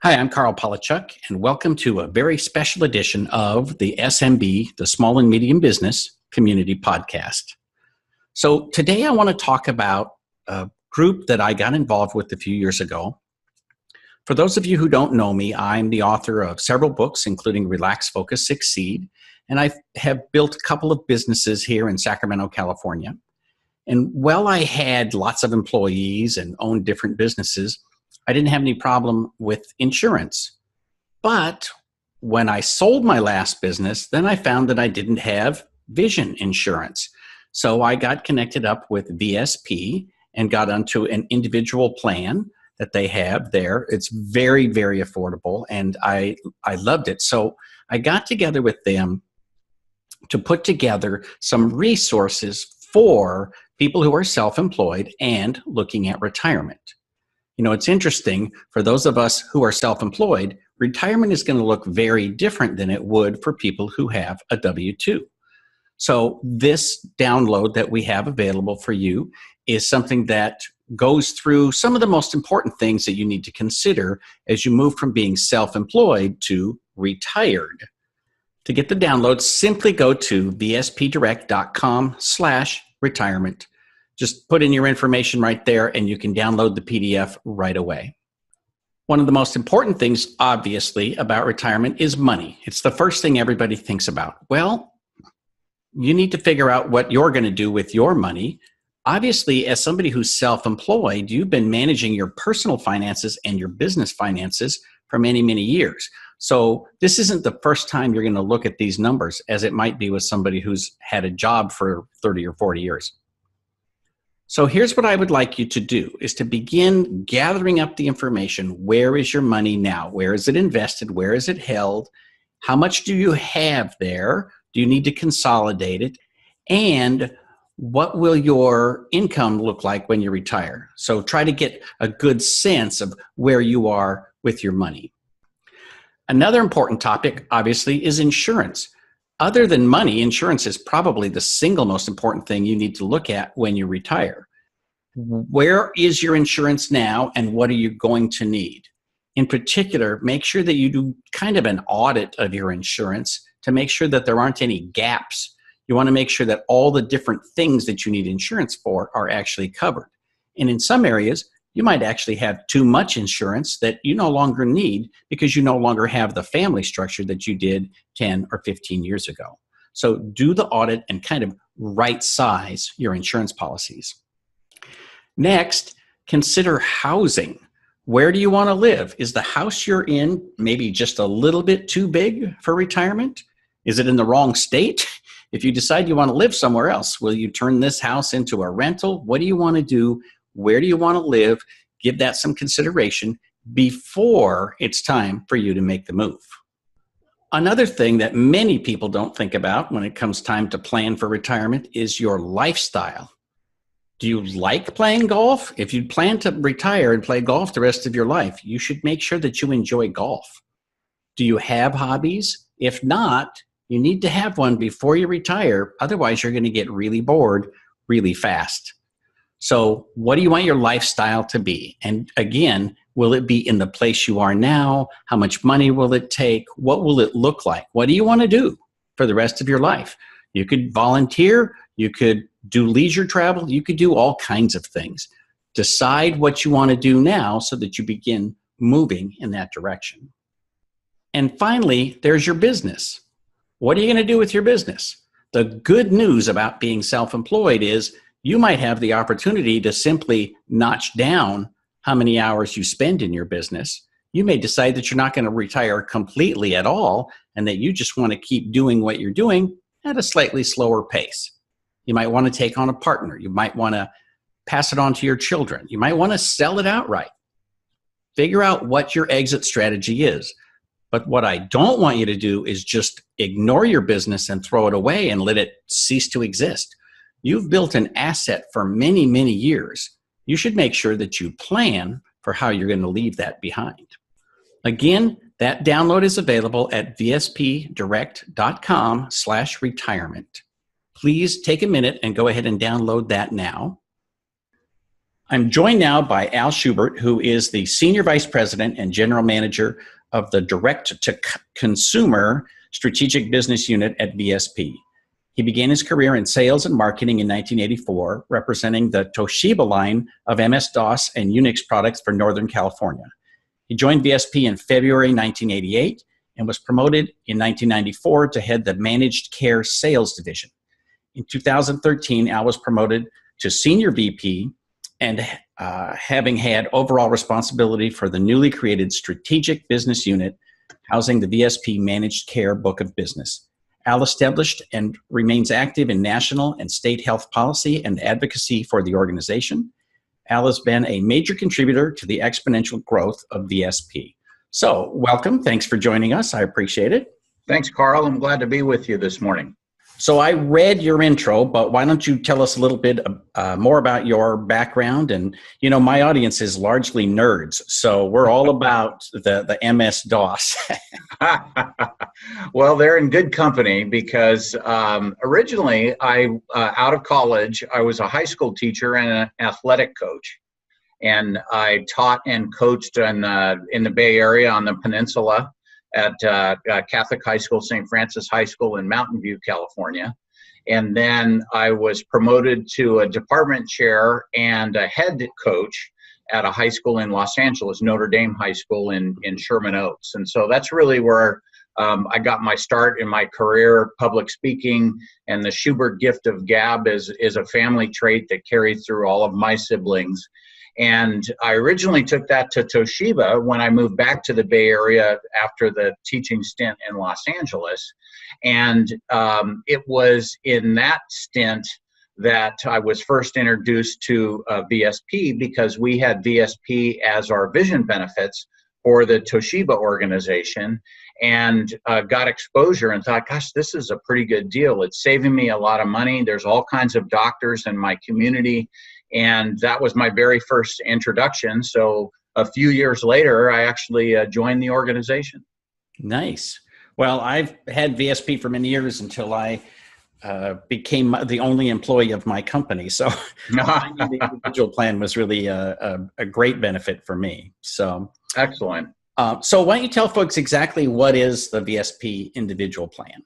Hi, I'm Carl Polachuk, and welcome to a very special edition of the SMB, the Small and Medium Business Community Podcast. So today I want to talk about a group that I got involved with a few years ago. For those of you who don't know me, I'm the author of several books, including Relax, Focus, Succeed, and I have built a couple of businesses here in Sacramento, California. And while I had lots of employees and owned different businesses, I didn't have any problem with insurance. But when I sold my last business, then I found that I didn't have vision insurance. So I got connected up with VSP and got onto an individual plan that they have there. It's very, very affordable, and I loved it. So I got together with them to put together some resources for people who are self-employed and looking at retirement. You know, it's interesting, for those of us who are self-employed, retirement is going to look very different than it would for people who have a W-2. So this download that we have available for you is something that goes through some of the most important things that you need to consider as you move from being self-employed to retired. To get the download, simply go to vspdirect.com/retirement. Just put in your information right there and you can download the PDF right away. One of the most important things, obviously, about retirement is money. It's the first thing everybody thinks about. Well, you need to figure out what you're going to do with your money. Obviously, as somebody who's self-employed, you've been managing your personal finances and your business finances for many, many years. So this isn't the first time you're going to look at these numbers, as it might be with somebody who's had a job for 30 or 40 years. So here's what I would like you to do, is to begin gathering up the information. Where is your money now? Where is it invested? Where is it held? How much do you have there? Do you need to consolidate it? And what will your income look like when you retire? So try to get a good sense of where you are with your money. Another important topic, obviously, is insurance. Other than money, insurance is probably the single most important thing you need to look at when you retire. Where is your insurance now, and what are you going to need? In particular, make sure that you do kind of an audit of your insurance to make sure that there aren't any gaps. You want to make sure that all the different things that you need insurance for are actually covered. And in some areas, you might actually have too much insurance that you no longer need because you no longer have the family structure that you did 10 or 15 years ago. So do the audit and kind of right size your insurance policies. Next, consider housing. Where do you want to live? Is the house you're in maybe just a little bit too big for retirement? Is it in the wrong state? If you decide you want to live somewhere else, will you turn this house into a rental? What do you want to do? Where do you want to live? Give that some consideration before it's time for you to make the move. Another thing that many people don't think about when it comes time to plan for retirement is your lifestyle. Do you like playing golf? If you plan to retire and play golf the rest of your life, you should make sure that you enjoy golf. Do you have hobbies? If not, you need to have one before you retire. Otherwise, you're going to get really bored really fast. So what do you want your lifestyle to be? And again, will it be in the place you are now? How much money will it take? What will it look like? What do you want to do for the rest of your life? You could volunteer. You could do leisure travel. You could do all kinds of things. Decide what you want to do now so that you begin moving in that direction. And finally, there's your business. What are you going to do with your business? The good news about being self-employed is you might have the opportunity to simply notch down how many hours you spend in your business. You may decide that you're not going to retire completely at all and that you just want to keep doing what you're doing at a slightly slower pace. You might want to take on a partner. You might want to pass it on to your children. You might want to sell it outright. Figure out what your exit strategy is. But what I don't want you to do is just ignore your business and throw it away and let it cease to exist. You've built an asset for many, many years. You should make sure that you plan for how you're going to leave that behind. Again, that download is available at vspdirect.com/retirement. Please take a minute and go ahead and download that now. I'm joined now by Al Schubert, who is the Senior Vice President and General Manager of the Direct-to-Consumer Strategic Business Unit at VSP. He began his career in sales and marketing in 1984, representing the Toshiba line of MS-DOS and Unix products for Northern California. He joined VSP in February 1988 and was promoted in 1994 to head the Managed Care Sales Division. In 2013, Al was promoted to Senior VP and having had overall responsibility for the newly created Strategic Business Unit housing the VSP Managed Care book of business. Al established and remains active in national and state health policy and advocacy for the organization. Al has been a major contributor to the exponential growth of VSP. So, welcome. Thanks for joining us. I appreciate it. Thanks, Carl. I'm glad to be with you this morning. So I read your intro, but why don't you tell us a little bit more about your background? And, you know, my audience is largely nerds, so we're all about the MS-DOS. Well, they're in good company because originally out of college, I was a high school teacher and an athletic coach. And I taught and coached in the Bay Area on the peninsula at Catholic High School, St. Francis High School in Mountain View, California. And then I was promoted to a department chair and a head coach at a high school in Los Angeles, Notre Dame High School in Sherman Oaks. And so that's really where I got my start in my career, public speaking, and the Schubert gift of gab is a family trait that carried through all of my siblings. And I originally took that to Toshiba when I moved back to the Bay Area after the teaching stint in Los Angeles. And it was in that stint that I was first introduced to VSP because we had VSP as our vision benefits for the Toshiba organization, and got exposure and thought, gosh, this is a pretty good deal. It's saving me a lot of money. There's all kinds of doctors in my community. And that was my very first introduction. So a few years later, I actually joined the organization. Nice. Well, I've had VSP for many years until I became the only employee of my company. So the individual plan was really a great benefit for me. So excellent. So why don't you tell folks exactly what is the VSP individual plan?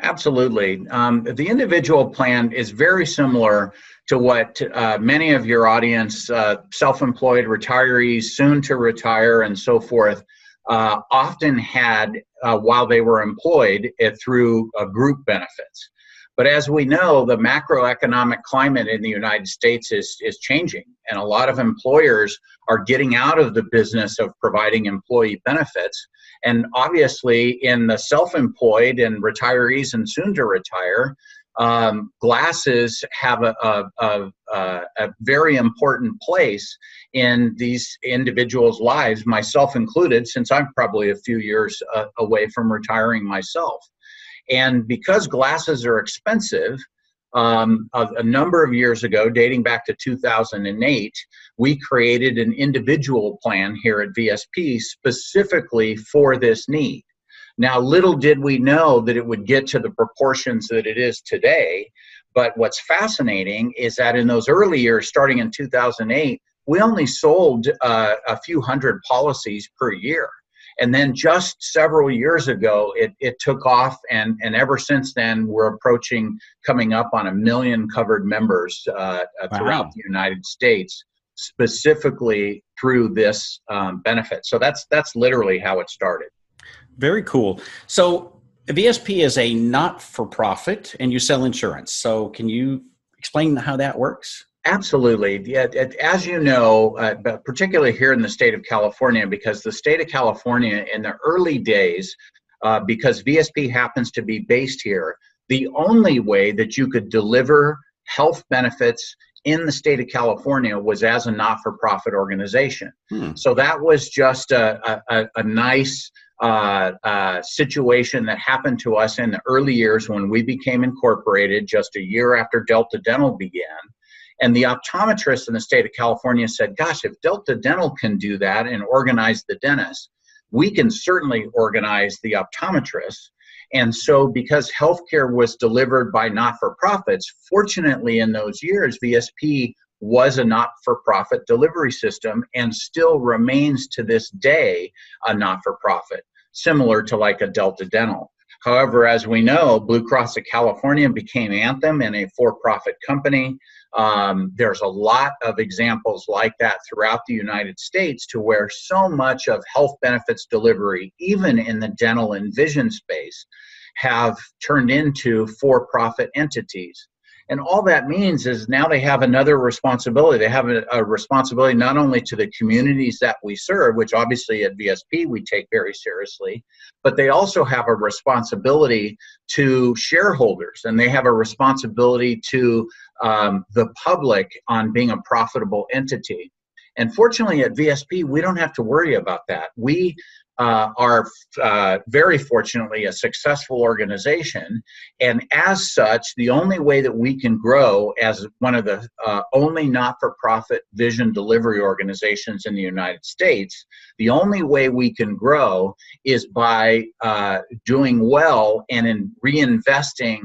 Absolutely. The individual plan is very similar to what many of your audience, self-employed retirees, soon to retire, and so forth, often had while they were employed through group benefits. But as we know, the macroeconomic climate in the United States is changing, and a lot of employers are getting out of the business of providing employee benefits. And obviously, in the self-employed and retirees and soon to retire, glasses have a very important place in these individuals' lives, myself included, since I'm probably a few years away from retiring myself. And because glasses are expensive, a number of years ago, dating back to 2008, we created an individual plan here at VSP specifically for this need. Now, little did we know that it would get to the proportions that it is today, but what's fascinating is that in those early years, starting in 2008, we only sold a few hundred policies per year. And then just several years ago, it took off, and ever since then, we're coming up on 1 million covered members throughout the United States, specifically through this benefit. So that's literally how it started. Very cool. So VSP is a not-for-profit, and you sell insurance. So can you explain how that works? Absolutely. Yeah, as you know, but particularly here in the state of California, because the state of California in the early days, because VSP happens to be based here, the only way that you could deliver health benefits in the state of California was as a not-for-profit organization. So that was just a nice situation that happened to us in the early years when we became incorporated just a year after Delta Dental began. And the optometrists in the state of California said, gosh, if Delta Dental can do that and organize the dentists, we can certainly organize the optometrists. And so because healthcare was delivered by not-for-profits, fortunately in those years, VSP was a not-for-profit delivery system and still remains to this day a not-for-profit, similar to like a Delta Dental. However, as we know, Blue Cross of California became Anthem and a for-profit company. There's a lot of examples like that throughout the United States, to where so much of health benefits delivery, even in the dental and vision space, have turned into for-profit entities. And all that means is now they have another responsibility. They have a responsibility not only to the communities that we serve, which obviously at VSP we take very seriously, but they also have a responsibility to shareholders, and they have a responsibility to the public on being a profitable entity. And fortunately at VSP, we don't have to worry about that. We are very fortunately a successful organization, and as such, the only way that we can grow as one of the only not-for-profit vision delivery organizations in the United States, the only way we can grow is by doing well and in reinvesting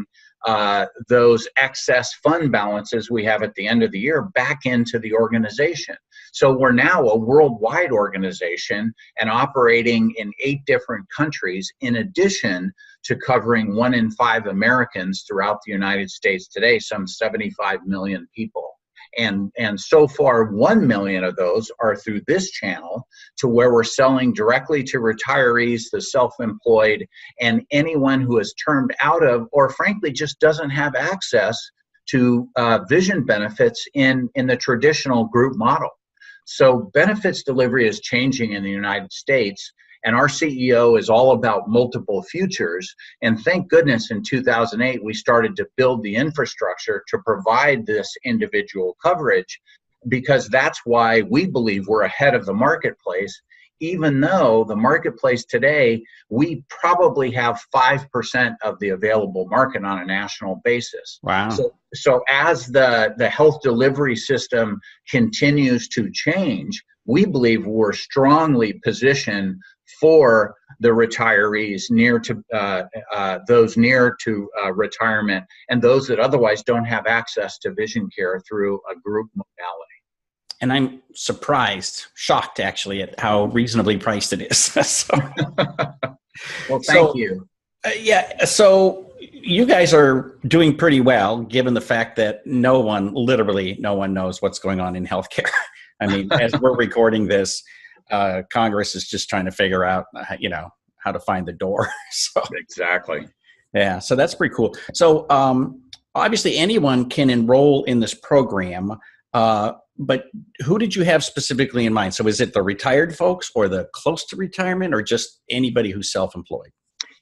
those excess fund balances we have at the end of the year back into the organization. So we're now a worldwide organization and operating in 8 different countries, in addition to covering 1 in 5 Americans throughout the United States today, some 75 million people. And so far, 1 million of those are through this channel, to where we're selling directly to retirees, the self-employed, and anyone who is termed out of, or frankly just doesn't have access to vision benefits in the traditional group model. So benefits delivery is changing in the United States, and our CEO is all about multiple futures. And thank goodness in 2008, we started to build the infrastructure to provide this individual coverage, because that's why we believe we're ahead of the marketplace. Even though the marketplace today, we probably have 5% of the available market on a national basis. Wow. So as the health delivery system continues to change, we believe we're strongly positioned for the retirees near to those near to retirement, and those that otherwise don't have access to vision care through a group modality. And I'm shocked actually, at how reasonably priced it is. Well, thank you. So you guys are doing pretty well, given the fact that literally no one knows what's going on in healthcare. I mean, as we're recording this, Congress is just trying to figure out, how to find the door. So exactly. Yeah. So that's pretty cool. So obviously anyone can enroll in this program. But who did you have specifically in mind? So is it the retired folks, or the close to retirement, or just anybody who's self-employed?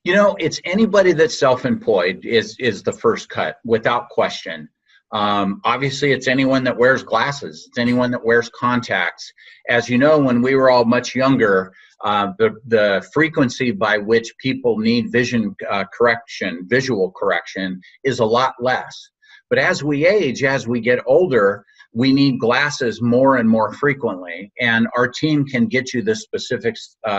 It's anybody that's self-employed is the first cut, without question. Obviously, it's anyone that wears glasses. It's anyone that wears contacts. As you know, when we were all much younger, the frequency by which people need visual correction is a lot less. But as we age, as we get older, we need glasses more and more frequently, and our team can get you the specific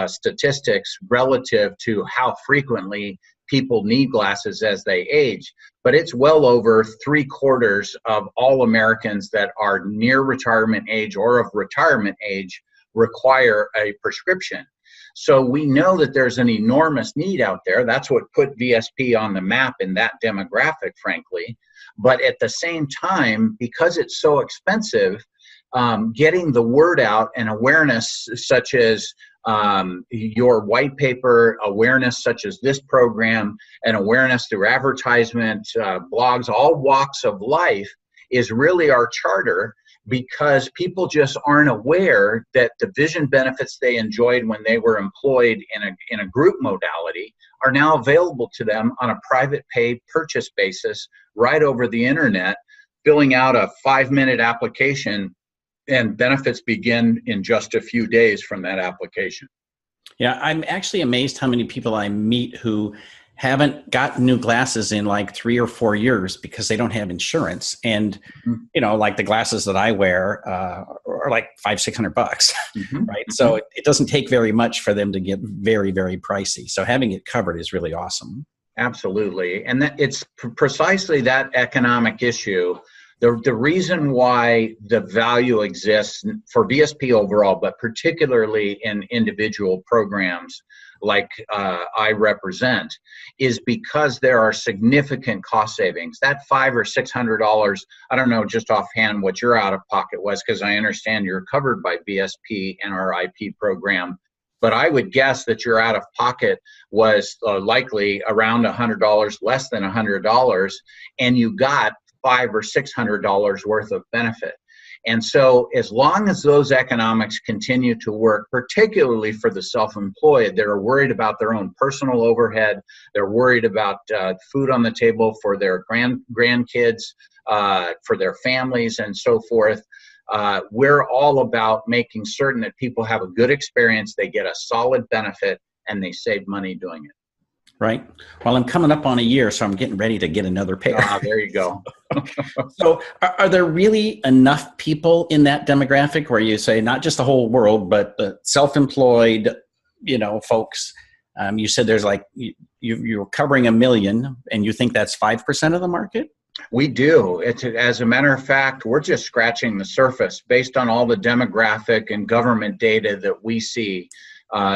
statistics relative to how frequently people need glasses as they age. But it's well over 3/4 of all Americans that are near retirement age or of retirement age require a prescription. So we know that there's an enormous need out there. That's what put VSP on the map in that demographic, frankly. But at the same time, because it's so expensive, getting the word out and awareness such as your white paper, awareness such as this program, and awareness through advertisement, blogs, all walks of life is really our charter, because people just aren't aware that the vision benefits they enjoyed when they were employed in a group modality are now available to them on a private pay purchase basis right over the internet, filling out a 5-minute application, and benefits begin in just a few days from that application. Yeah, I'm actually amazed how many people I meet who haven't gotten new glasses in like 3 or 4 years because they don't have insurance. And, like the glasses that I wear are like $500-600, right? So it doesn't take very much for them to get very, very pricey. So having it covered is really awesome. Absolutely. And it's precisely that economic issue The reason why the value exists for VSP overall, but particularly in individual programs like I represent, is because there are significant cost savings. That $500 or $600, I don't know just offhand what your out of pocket was, because I understand you're covered by VSP and our IP program. But I would guess that your out of pocket was likely around $100, less than $100, and you got $500 or $600 worth of benefit. And so as long as those economics continue to work, particularly for the self-employed that are worried about their own personal overhead, they're worried about food on the table for their grandkids, for their families and so forth, we're all about making certain that people have a good experience, they get a solid benefit, and they save money doing it. Right. Well, I'm coming up on a year, so I'm getting ready to get another pair. There you go. So are there really enough people in that demographic where you say not just the whole world, but the self-employed, folks? You said there's like, you're covering 1 million, and you think that's 5% of the market? We do. As a matter of fact, we're just scratching the surface based on all the demographic and government data that we see.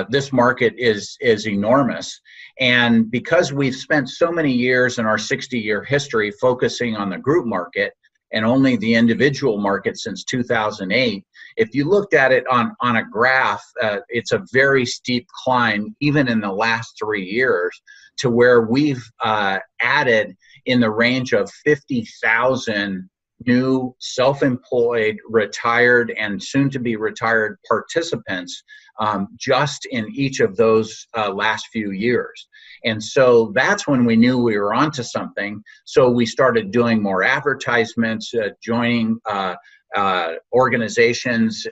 This market is enormous. And because we've spent so many years in our 60-year history focusing on the group market and only the individual market since 2008, if you looked at it on a graph, it's a very steep climb, even in the last 3 years, to where we've added in the range of 50,000 new self-employed, retired, and soon-to-be retired participants just in each of those last few years. And so that's when we knew we were onto something. So we started doing more advertisements, joining organizations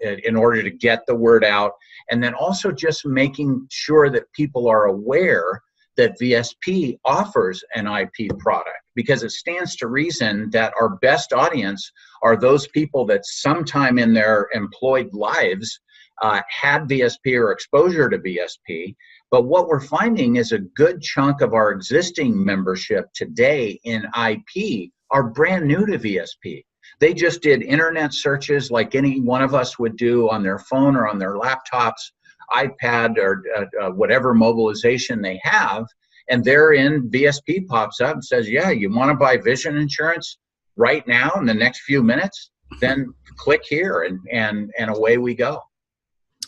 in order to get the word out, and then also just making sure that people are aware that VSP offers an IP product, because it stands to reason that our best audience are those people that sometime in their employed lives had VSP or exposure to VSP. But what we're finding is a good chunk of our existing membership today in IP are brand new to VSP. They just did internet searches like any one of us would do on their phone or on their laptops, iPad, or whatever mobilization they have, and therein VSP pops up and says, yeah, you want to buy vision insurance right now in the next few minutes? Then click here, and away we go.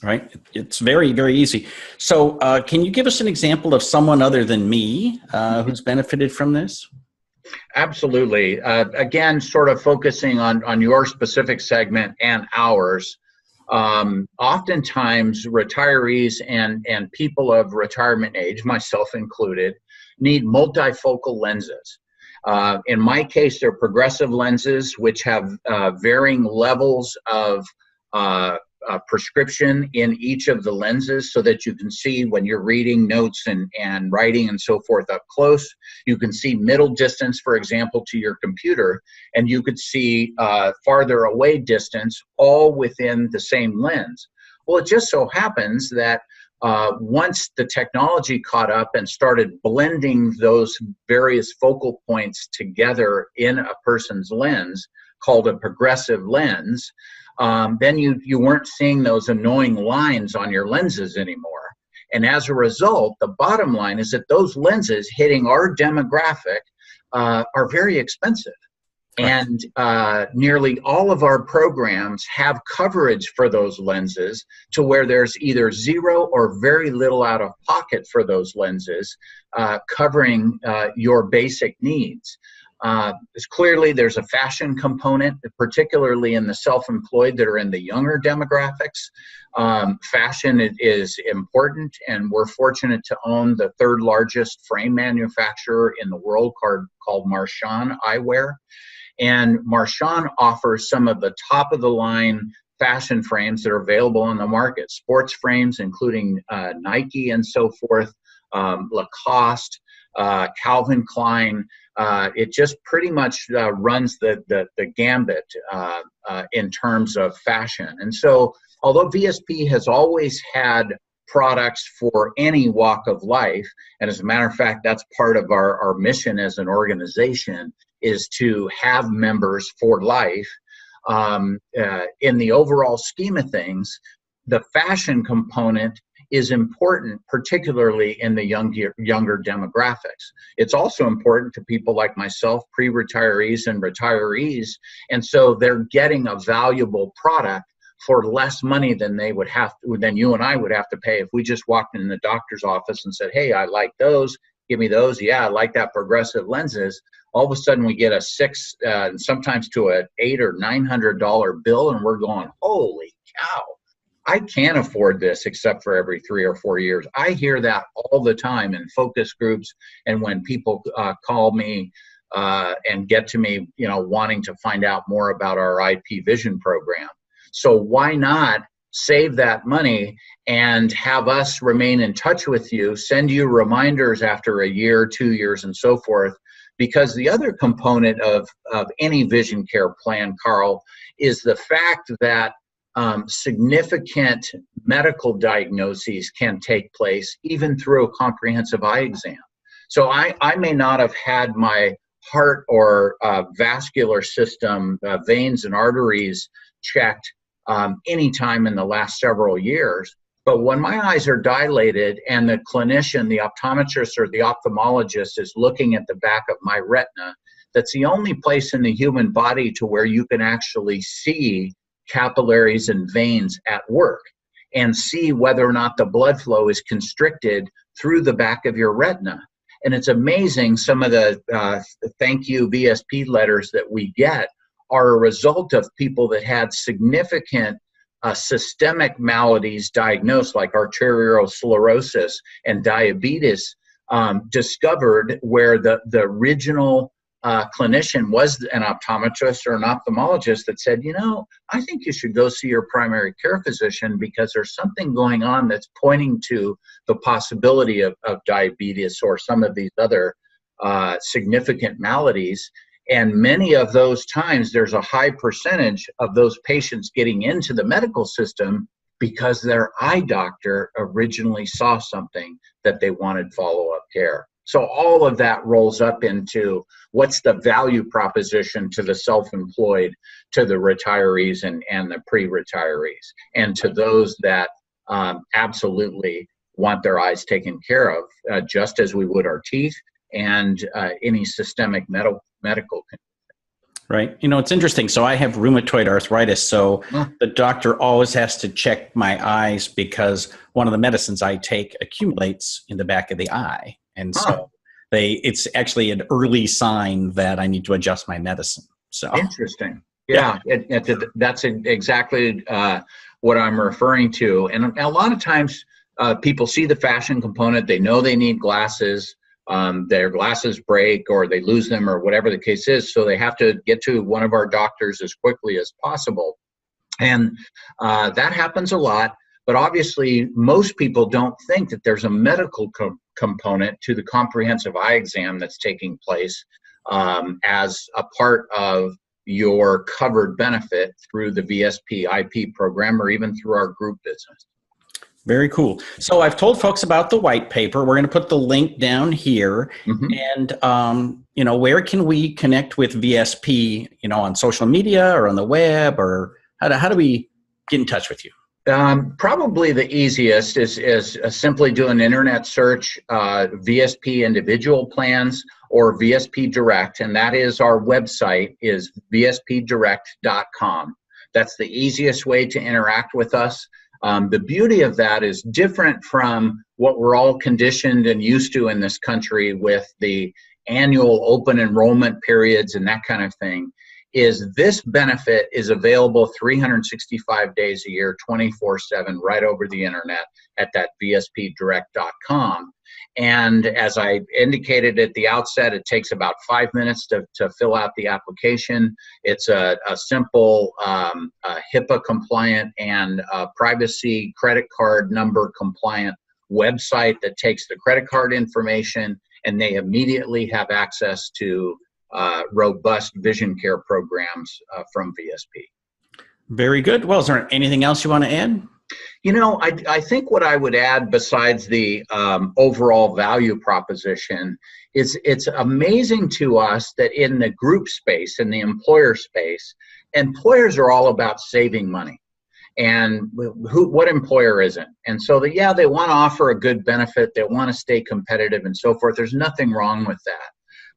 Right. It's very, very easy. So can you give us an example of someone other than me who's benefited from this? Absolutely. Again, sort of focusing on your specific segment and ours. Oftentimes retirees and people of retirement age, myself included, need multifocal lenses. In my case, they're progressive lenses, which have varying levels of prescription in each of the lenses, so that you can see when you're reading notes and writing and so forth up close. You can see middle distance, for example, to your computer, and you could see farther away distance, all within the same lens. Well, it just so happens that once the technology caught up and started blending those various focal points together in a person's lens, called a progressive lens, then you weren't seeing those annoying lines on your lenses anymore. And as a result, the bottom line is that those lenses hitting our demographic are very expensive. And nearly all of our programs have coverage for those lenses to where there's either zero or very little out of pocket for those lenses, covering your basic needs. Clearly, there's a fashion component, particularly in the self-employed that are in the younger demographics. Fashion is important, and we're fortunate to own the third largest frame manufacturer in the world called Marchand Eyewear. And Marchand offers some of the top of the line fashion frames that are available on the market, sports frames, including Nike and so forth, Lacoste, Calvin Klein. It just pretty much runs the gambit in terms of fashion. And so, although VSP has always had products for any walk of life, and as a matter of fact, that's part of our mission as an organization, is to have members for life. In the overall scheme of things, the fashion component is important, particularly in the younger demographics. It's also important to people like myself, pre-retirees and retirees, and so they're getting a valuable product for less money than than you and I would have to pay if we just walked in the doctor's office and said, "Hey, I like those. Give me those. Yeah, I like that progressive lenses." All of a sudden, we get a sometimes to an $800 or $900 bill, and we're going, "Holy cow! I can't afford this except for every 3 or 4 years." I hear that all the time in focus groups, and when people call me and get to me, wanting to find out more about our IP Vision program. So why not save that money and have us remain in touch with you, send you reminders after a year, 2 years, and so forth? Because the other component of any vision care plan, Carl, is the fact that significant medical diagnoses can take place even through a comprehensive eye exam. So I may not have had my heart or vascular system, veins and arteries checked anytime in the last several years. But when my eyes are dilated and the clinician, the optometrist or the ophthalmologist is looking at the back of my retina, that's the only place in the human body to where you can actually see capillaries and veins at work and see whether or not the blood flow is constricted through the back of your retina. And it's amazing, some of the thank you VSP letters that we get are a result of people that had significant systemic maladies diagnosed, like arteriosclerosis and diabetes, discovered, where the original clinician was an optometrist or an ophthalmologist that said, I think you should go see your primary care physician because there's something going on that's pointing to the possibility of diabetes or some of these other significant maladies. And many of those times, there's a high percentage of those patients getting into the medical system because their eye doctor originally saw something that they wanted follow-up care. So all of that rolls up into what's the value proposition to the self-employed, to the retirees and the pre-retirees, and to those that absolutely want their eyes taken care of, just as we would our teeth and any systemic medical condition. Right. It's interesting. So I have rheumatoid arthritis. So the doctor always has to check my eyes because one of the medicines I take accumulates in the back of the eye. And so it's actually an early sign that I need to adjust my medicine. So interesting. Yeah. That's exactly what I'm referring to. And a lot of times people see the fashion component. They know they need glasses. Their glasses break or they lose them or whatever the case is. So they have to get to one of our doctors as quickly as possible. And that happens a lot. But obviously, most people don't think that there's a medical component to the comprehensive eye exam that's taking place as a part of your covered benefit through the VSP IP program or even through our group business. Very cool. So I've told folks about the white paper. We're going to put the link down here. Mm-hmm. And, where can we connect with VSP, on social media or on the web, or how do we get in touch with you? Probably the easiest is simply do an internet search, VSP individual plans or VSP Direct. And that is our website is vspdirect.com. That's the easiest way to interact with us. The beauty of that is different from what we're all conditioned and used to in this country with the annual open enrollment periods and that kind of thing, is this benefit is available 365 days a year, 24/7, right over the internet at that vspdirect.com. And as I indicated at the outset, it takes about 5 minutes to fill out the application. It's a simple HIPAA compliant and privacy credit card number compliant website that takes the credit card information, and they immediately have access to robust vision care programs from VSP. Very good. Well, is there anything else you want to add? I think what I would add besides the overall value proposition is it's amazing to us that in the group space, in the employer space, employers are all about saving money. And what employer isn't? And so they want to offer a good benefit. They want to stay competitive and so forth. There's nothing wrong with that.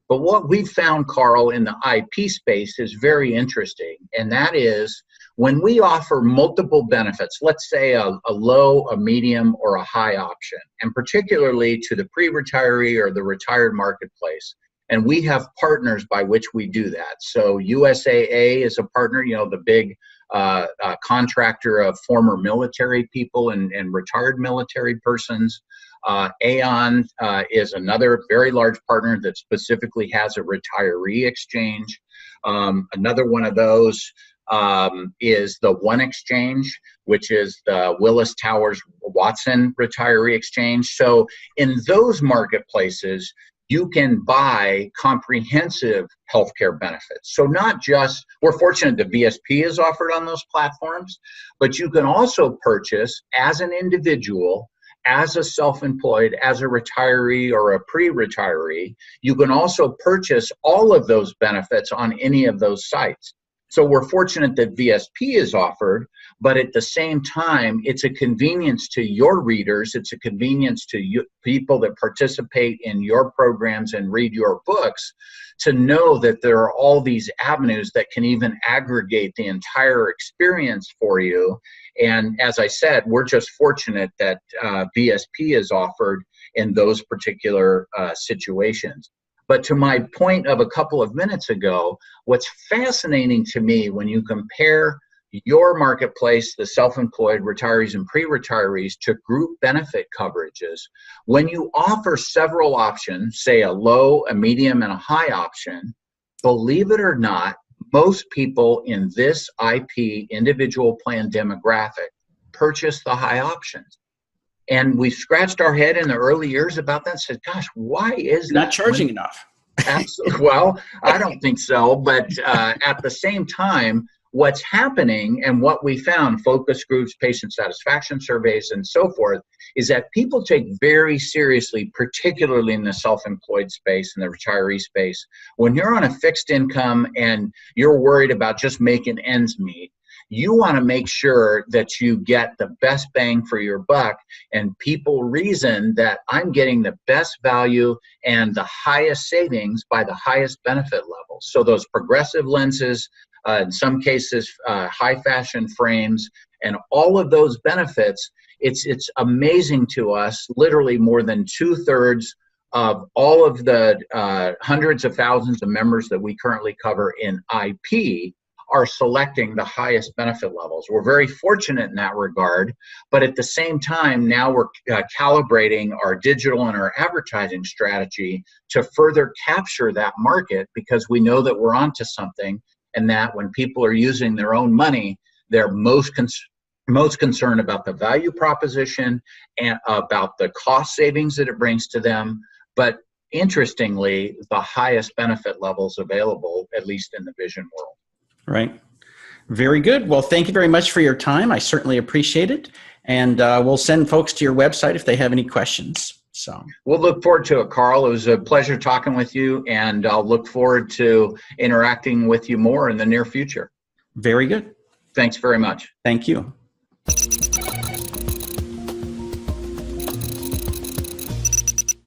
But what we've found, Carl, in the IP space is very interesting. And that is when we offer multiple benefits, let's say a low, a medium, or a high option, and particularly to the pre-retiree or the retired marketplace. And we have partners by which we do that. So USAA is a partner, the big contractor of former military people and retired military persons. Aon is another very large partner that specifically has a retiree exchange. Another one of those is the One Exchange, which is the Willis Towers Watson retiree exchange. So in those marketplaces, you can buy comprehensive healthcare benefits. So not just, we're fortunate that VSP is offered on those platforms, but you can also purchase as an individual, as a self-employed, as a retiree or a pre-retiree. You can also purchase all of those benefits on any of those sites. So we're fortunate that VSP is offered, but at the same time, it's a convenience to your readers. It's a convenience to you, people that participate in your programs and read your books, to know that there are all these avenues that can even aggregate the entire experience for you. And as I said, we're just fortunate that VSP is offered in those particular situations. But to my point of a couple of minutes ago, what's fascinating to me when you compare your marketplace, the self-employed, retirees and pre-retirees, to group benefit coverages, when you offer several options, say a low, a medium, and a high option, believe it or not, most people in this IP individual plan demographic purchase the high options. And we scratched our head in the early years about that and said, gosh, why is that? Not charging enough. Absolutely. Well, I don't think so. But at the same time, what's happening and what we found, focus groups, patient satisfaction surveys, and so forth, is that people take very seriously, particularly in the self-employed space and the retiree space, when you're on a fixed income and you're worried about just making ends meet, you want to make sure that you get the best bang for your buck, and people reason that I'm getting the best value and the highest savings by the highest benefit levels. So those progressive lenses, in some cases, high fashion frames, and all of those benefits, it's amazing to us. Literally more than 2/3 of all of the hundreds of thousands of members that we currently cover in IP are selecting the highest benefit levels. We're very fortunate in that regard, but at the same time, now we're calibrating our digital and our advertising strategy to further capture that market, because we know that we're onto something, and that when people are using their own money, they're most concerned about the value proposition and about the cost savings that it brings to them, but interestingly, the highest benefit levels available, at least in the vision world. Right. Very good. Well, thank you very much for your time. I certainly appreciate it. And we'll send folks to your website if they have any questions. So we'll look forward to it, Carl. It was a pleasure talking with you, and I'll look forward to interacting with you more in the near future. Very good. Thanks very much. Thank you.